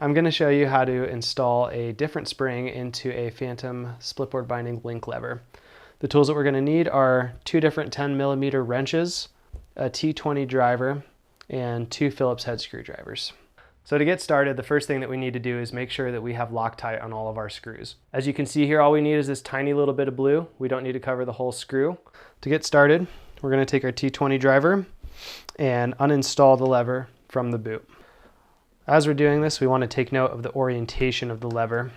I'm going to show you how to install a different spring into a Phantom splitboard binding link lever. The tools that we're going to need are two different 10mm wrenches, a T20 driver, and two Phillips head screwdrivers. So to get started, the first thing that we need to do is make sure that we have Loctite on all of our screws. As you can see here, all we need is this tiny little bit of blue. We don't need to cover the whole screw. To get started, we're going to take our T20 driver and uninstall the lever from the boot. As we're doing this, we want to take note of the orientation of the lever.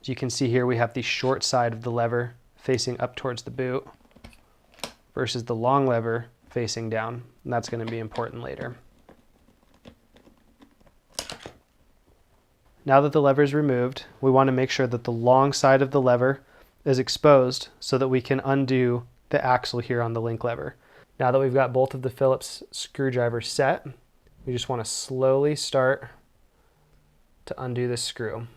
As you can see here, we have the short side of the lever facing up towards the boot versus the long lever facing down, and that's going to be important later. Now that the lever is removed, we want to make sure that the long side of the lever is exposed so that we can undo the axle here on the link lever. Now that we've got both of the Phillips screwdrivers set, we just want to slowly start to undo this screw,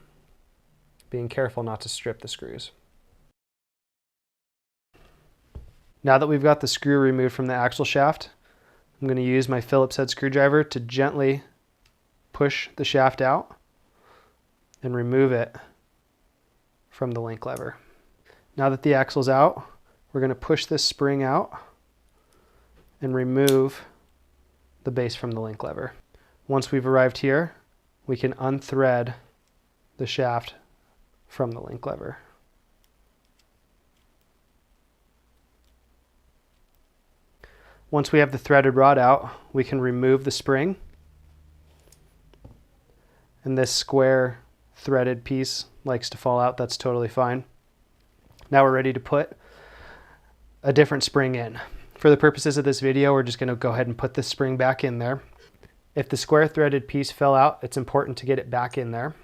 being careful not to strip the screws. Now that we've got the screw removed from the axle shaft, I'm going to use my Phillips head screwdriver to gently push the shaft out and remove it from the link lever. Now that the axle's out, we're going to push this spring out and remove the base from the link lever. Once we've arrived here, we can unthread the shaft from the link lever. Once we have the threaded rod out, we can remove the spring, and this square threaded piece likes to fall out. That's totally fine. Now we're ready to put a different spring in. For the purposes of this video, we're just going to go ahead and put this spring back in there. If the square threaded piece fell out, it's important to get it back in there. And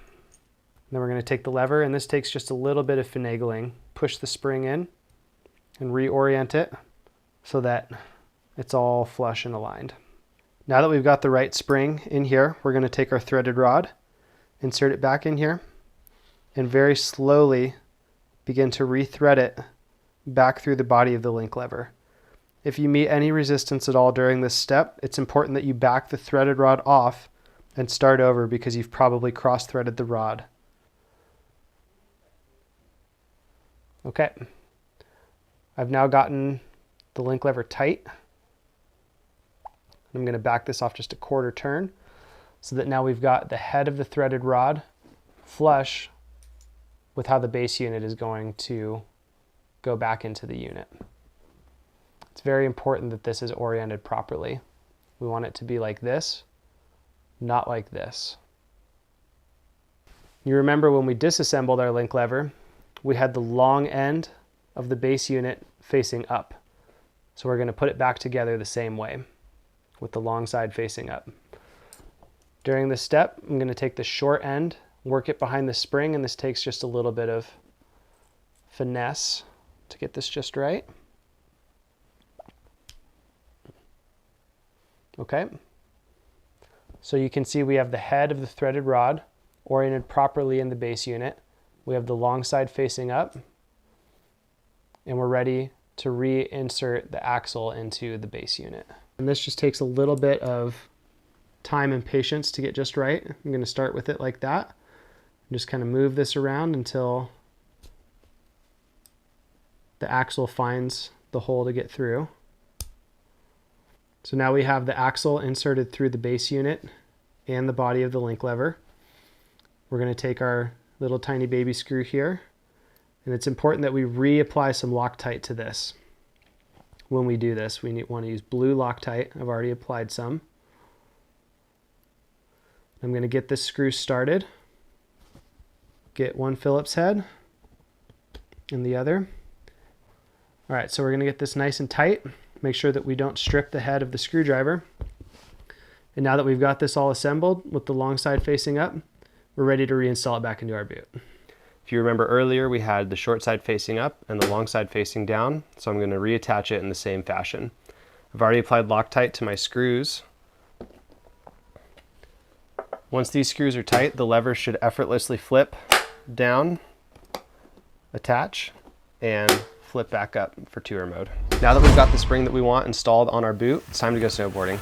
then we're going to take the lever, and this takes just a little bit of finagling. Push the spring in and reorient it so that it's all flush and aligned. Now that we've got the right spring in here, we're going to take our threaded rod, insert it back in here, and very slowly begin to rethread it back through the body of the link lever. If you meet any resistance at all during this step, it's important that you back the threaded rod off and start over because you've probably cross-threaded the rod. Okay, I've now gotten the link lever tight. I'm going to back this off just a quarter turn so that now we've got the head of the threaded rod flush with how the base unit is going to go back into the unit. It's very important that this is oriented properly. We want it to be like this, not like this. You remember when we disassembled our link lever, we had the long end of the base unit facing up. So we're going to put it back together the same way, with the long side facing up. During this step, I'm going to take the short end, work it behind the spring, and this takes just a little bit of finesse to get this just right. Okay, so you can see we have the head of the threaded rod oriented properly in the base unit. We have the long side facing up, and we're ready to reinsert the axle into the base unit. And this just takes a little bit of time and patience to get just right. I'm going to start with it like that. Just kind of move this around until the axle finds the hole to get through. So now we have the axle inserted through the base unit and the body of the link lever. We're going to take our little tiny baby screw here, and it's important that we reapply some Loctite to this. When we do this, we want to use blue Loctite. I've already applied some. I'm going to get this screw started. Get one Phillips head and the other. All right, so we're going to get this nice and tight. Make sure that we don't strip the head of the screwdriver. And now that we've got this all assembled with the long side facing up, we're ready to reinstall it back into our boot. If you remember earlier, we had the short side facing up and the long side facing down, so I'm going to reattach it in the same fashion. I've already applied Loctite to my screws. Once these screws are tight, the lever should effortlessly flip down, attach, and flip back up for tour mode. Now that we've got the spring that we want installed on our boot, it's time to go snowboarding.